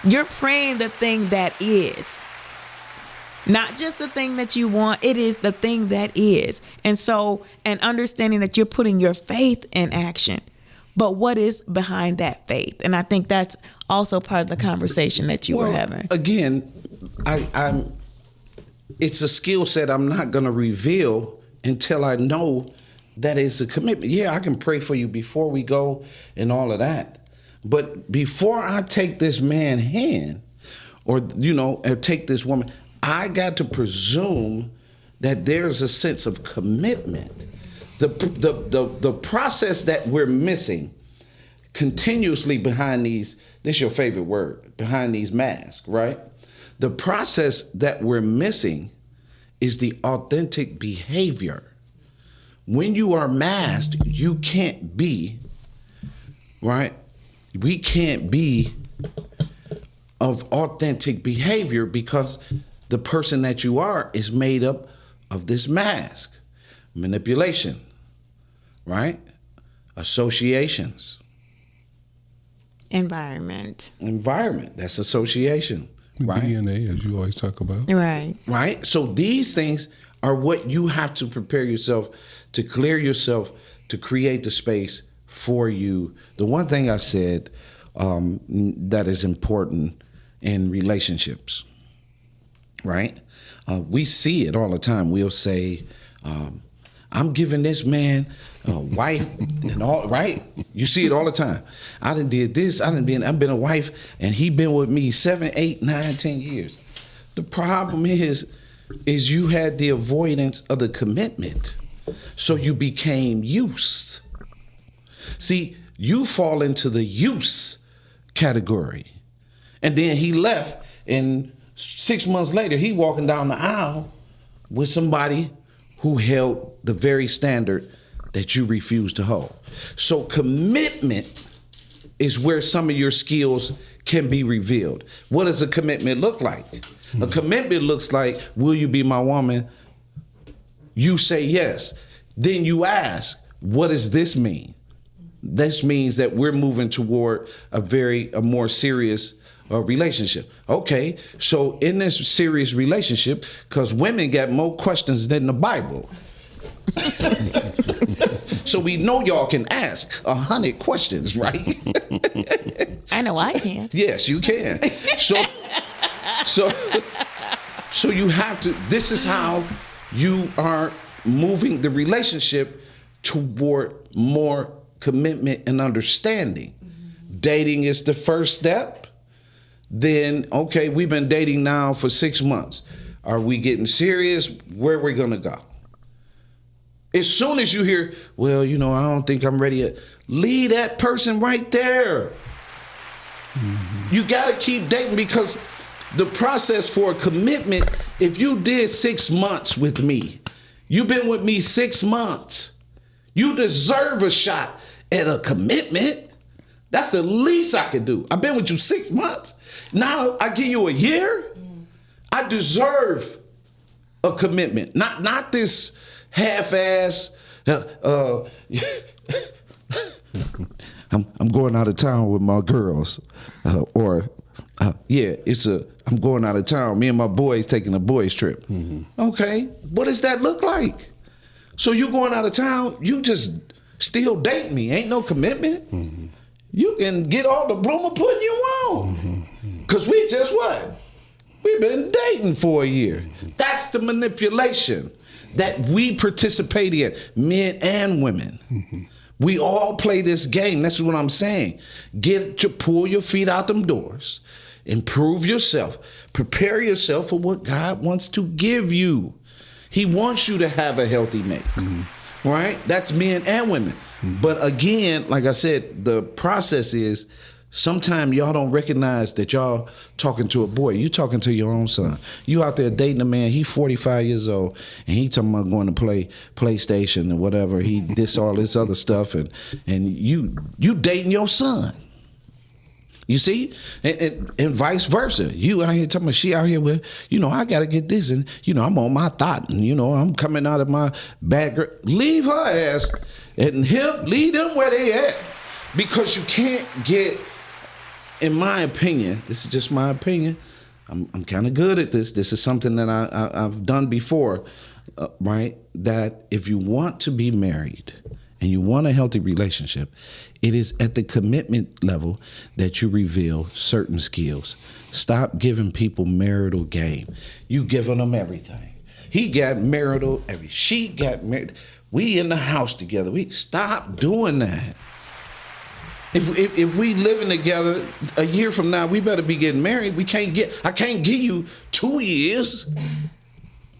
You're praying the thing that is. Not just the thing that you want, it is the thing that is. And so, and understanding that you're putting your faith in action. But what is behind that faith? And I think that's also part of the conversation that you were having. Again, it's a skill set I'm not going to reveal until I know that it's a commitment. Yeah, I can pray for you before we go and all of that. But before I take this man's hand, or, take this woman, I got to presume that there's a sense of commitment. The process that we're missing continuously behind these, this is your favorite word, behind these masks, right? The process that we're missing is the authentic behavior. When you are masked, you can't be, right? We can't be of authentic behavior because the person that you are is made up of this mask. Manipulation, right? Associations. Environment, that's association, right? DNA, as you always talk about. Right? So these things are what you have to prepare yourself to clear yourself, to create the space for you. The one thing I said that is important in relationships, right? We see it all the time. We'll say, I'm giving this man a wife and all, right? You see it all the time. I done did this, I've been a wife, and he been with me 7, 8, 9, 10 years. The problem is you had the avoidance of the commitment. So you became used. See, you fall into the use category. And then he left, and 6 months later, he walking down the aisle with somebody who held the very standard that you refuse to hold. So commitment is where some of your skills can be revealed. What does a commitment look like? A commitment looks like, will you be my woman? You say yes. Then you ask, what does this mean? This means that we're moving toward a more serious relationship. Okay, so in this serious relationship, because women got more questions than the Bible. So we know y'all can ask 100 questions, right? I know I can. Yes, you can. So you have to, this is how you are moving the relationship toward more commitment and understanding. Dating is the first step. Then, okay, we've been dating now for 6 months. Are we getting serious? Where are we gonna go? As soon as you hear, well, I don't think I'm ready yet, leave that person right there. You gotta keep dating, because the process for a commitment, if you did 6 months with me, you've been with me 6 months, you deserve a shot at a commitment. That's the least I could do. I've been with you 6 months. Now I give you a year. I deserve a commitment, not this half-ass. I'm going out of town with my girls, I'm going out of town. Me and my boys taking a boys trip. Okay, what does that look like? So you going out of town? You just still date me? Ain't no commitment. You can get all the bloomer putting you on, cause we just what? We've been dating for a year. That's the manipulation that we participate in, men and women. We all play this game. That's what I'm saying. Pull your feet out them doors. Improve yourself. Prepare yourself for what God wants to give you. He wants you to have a healthy mate, right? That's men and women. But again, like I said, the process is sometimes y'all don't recognize that y'all talking to a boy. You talking to your own son. You out there dating a man, he 45 years old, and he talking about going to play PlayStation or whatever. He this all this other stuff, and you dating your son. You see? And vice versa. You out here talking about she out here with, I got to get this, and, I'm on my thought, and, I'm coming out of my bag. Leave her ass and leave them where they at. Because you can't get, in my opinion, this is just my opinion, I'm kind of good at this. This is something that I've done before, right? That if you want to be married and you want a healthy relationship, it is at the commitment level that you reveal certain skills. Stop giving people marital game. You giving them everything. He got marital, she got married. We in the house together. We stop doing that. If we living together a year from now, we better be getting married. I can't give you 2 years,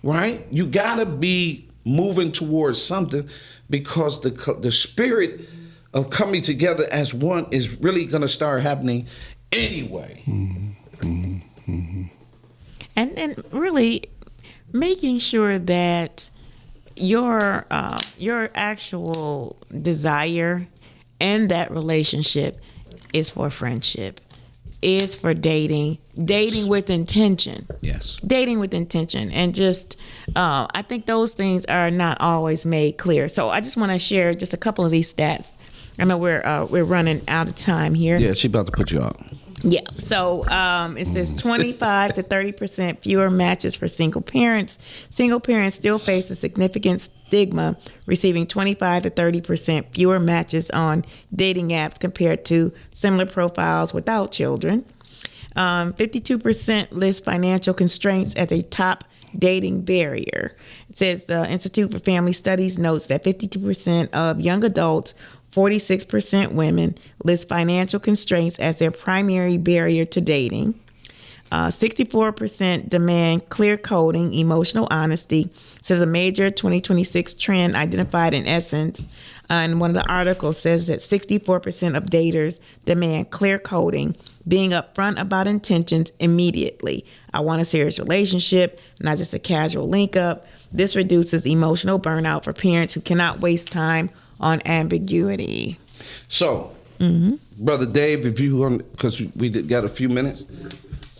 right? You gotta be moving towards something, because the spirit of coming together as one is really gonna start happening anyway. And really making sure that your actual desire and that relationship is for friendship, is for dating with intention. Yes. Dating with intention. And just, I think those things are not always made clear. So I just want to share just a couple of these stats. I know we're running out of time here. Yeah, she about to put you out. Yeah. So it says 25 to 30% fewer matches for single parents. Single parents still face a significant stigma, receiving 25 to 30% fewer matches on dating apps compared to similar profiles without children. 52% list financial constraints as a top dating barrier. It says the Institute for Family Studies notes that 52% of young adults, 46% women, list financial constraints as their primary barrier to dating. 64% demand clear coding, emotional honesty, says a major 2026 trend identified in Essence. And one of the articles says that 64% of daters demand clear coding, being upfront about intentions immediately. I want a serious relationship, not just a casual link up. This reduces emotional burnout for parents who cannot waste time on ambiguity. So, Brother Dave, if you want, because we got a few minutes,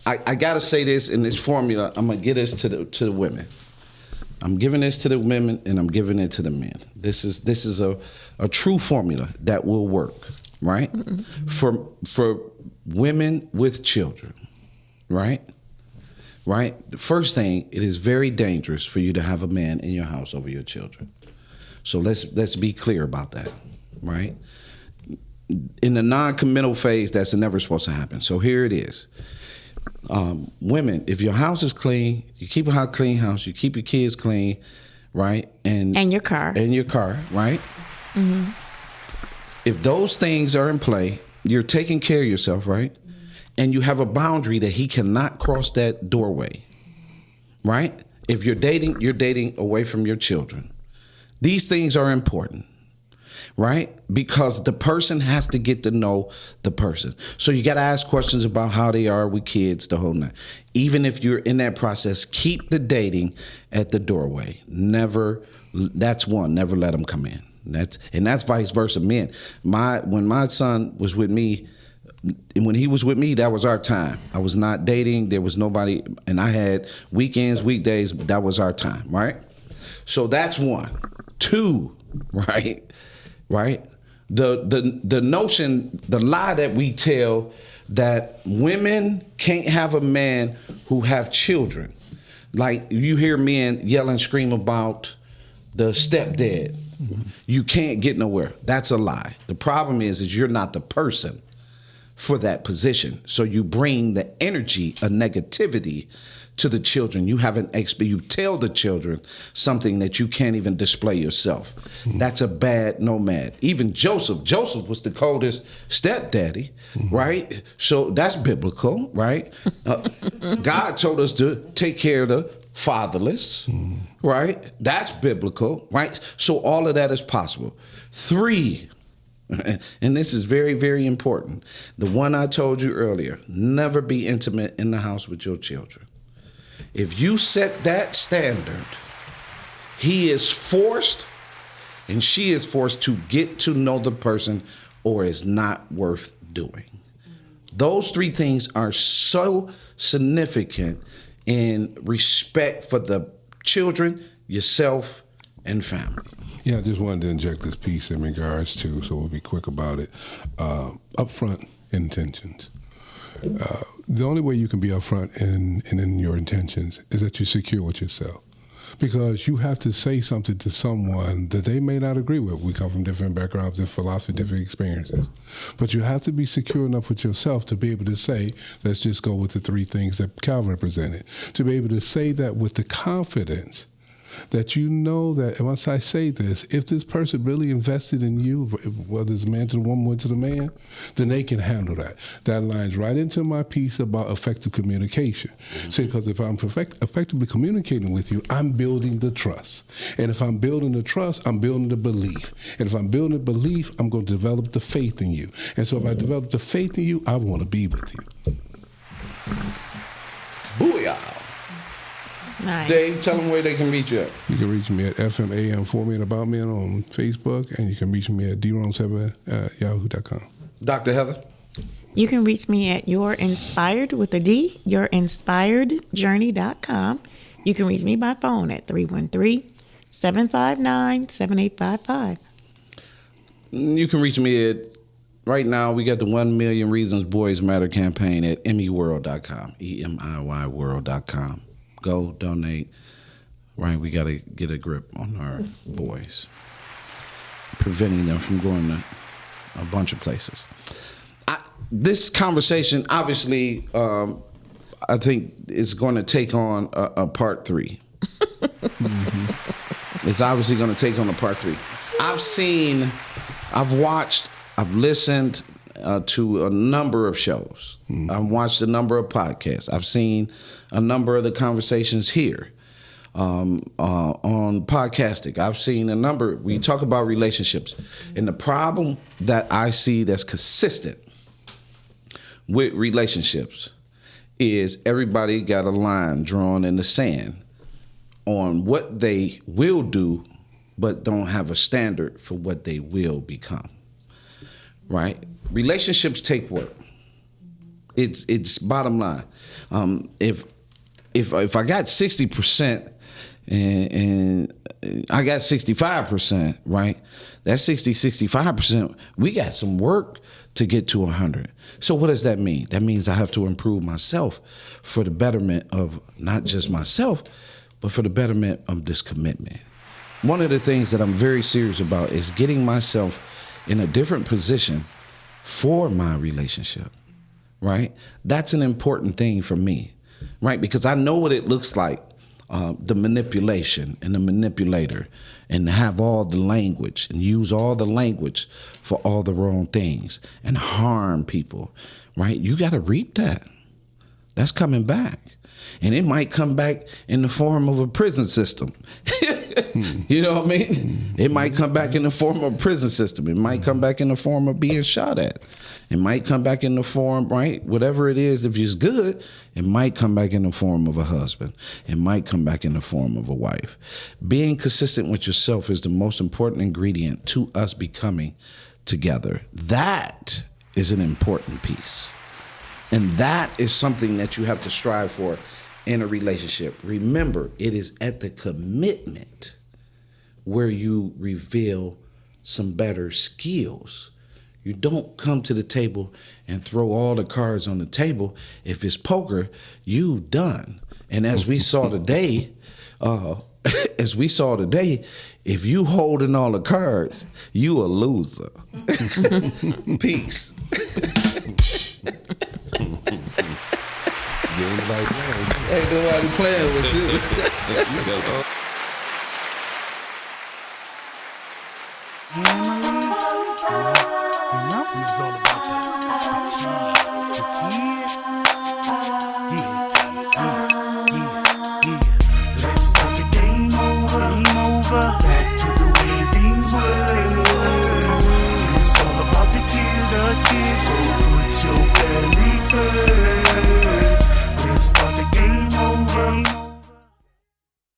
I got to say this in this formula. I'm going to give this to the women. I'm giving this to the women, and I'm giving it to the men. This is a true formula that will work, right? For women with children, right? Right? The first thing, it is very dangerous for you to have a man in your house over your children. So let's be clear about that, right? In the non-committal phase, that's never supposed to happen. So here it is. Women, if your house is clean, you keep a clean house, you keep your kids clean, right? And your car. And your car, right? If those things are in play, you're taking care of yourself, right? And you have a boundary that he cannot cross that doorway, right? If you're dating away from your children. These things are important, right? Because the person has to get to know the person. So you got to ask questions about how they are with kids, the whole night. Even if you're in that process, keep the dating at the doorway. Never let them come in. That's vice versa. Men, when my son was with me when he was with me, that was our time. I was not dating. There was nobody, and I had weekends, weekdays. But that was our time, right? So that's one. Two, right? The notion, the lie that we tell that women can't have a man who have children. Like you hear men yell and scream about the stepdad. You can't get nowhere. That's a lie. The problem is you're not the person for that position. So you bring the energy of negativity to the children. You you tell the children something that you can't even display yourself. That's a bad nomad. Even Joseph was the coldest stepdaddy, right? So that's biblical, right? God told us to take care of the fatherless, right? That's biblical, right? So all of that is possible. 3, and this is very, very important. The one I told you earlier, never be intimate in the house with your children. If you set that standard, he is forced and she is forced to get to know the person or is not worth doing. Those 3 things are so significant in respect for the children, yourself, and family. Yeah, I just wanted to inject this piece in regards to, so we'll be quick about it, upfront intentions. The only way you can be upfront in your intentions is that you're secure with yourself. Because you have to say something to someone that they may not agree with. We come from different backgrounds, different philosophy, different experiences. But you have to be secure enough with yourself to be able to say, let's just go with the 3 things that Calvin presented, to be able to say that with the confidence that you know that once I say this, if this person really invested in you, whether it's a man to the woman or to the man, then they can handle that. That lines right into my piece about effective communication. See, because if I'm effectively communicating with you, I'm building the trust. And if I'm building the trust, I'm building the belief. And if I'm building the belief, I'm going to develop the faith in you. And so if I develop the faith in you, I want to be with you. Booyah. Nice. Dave, tell them where they can reach you at. You can reach me at FMAM for me and about me on Facebook, and you can reach me at dron7@yahoo.com. Dr. Heather? You can reach me at You're Inspired with a D, yourinspiredjourney.com. You can reach me by phone at 313-759-7855. You can reach me at, right now, we got the 1 Million Reasons Boys Matter campaign at EMIY.com, EMIY.com. Go donate. Right, we got to get a grip on our boys, preventing them from going to a bunch of places. This conversation, obviously, I think is going to take on a part 3. It's obviously going to take on a part 3. I've watched, I've listened to a number of shows. I've watched a number of podcasts. I've seen a number of the conversations here on podcasting. I've seen a number. We talk about relationships. And the problem that I see that's consistent with relationships is everybody got a line drawn in the sand on what they will do, but don't have a standard for what they will become. Right? Relationships take work. It's bottom line. If I got 60% and I got 65%, right? That 65%, we got some work to get to 100. So what does that mean? That means I have to improve myself for the betterment of not just myself, but for the betterment of this commitment. One of the things that I'm very serious about is getting myself in a different position for my relationship, right? That's an important thing for me, right? Because I know what it looks like, the manipulation and the manipulator, and have all the language and use all the language for all the wrong things and harm people, right? You got to reap that. That's coming back. And it might come back in the form of a prison system. You know what I mean? It might come back in the form of a prison system. It might come back in the form of being shot at. It might come back in the form, right? Whatever it is, if it's good, it might come back in the form of a husband. It might come back in the form of a wife. Being consistent with yourself is the most important ingredient to us becoming together. That is an important piece. And that is something that you have to strive for in a relationship. Remember, it is at the commitment where you reveal some better skills. You don't come to the table and throw all the cards on the table. If it's poker, you done. And as we saw today, if you holding all the cards, you a loser. Peace. Ain't nobody playing with you. You know, it's all about that.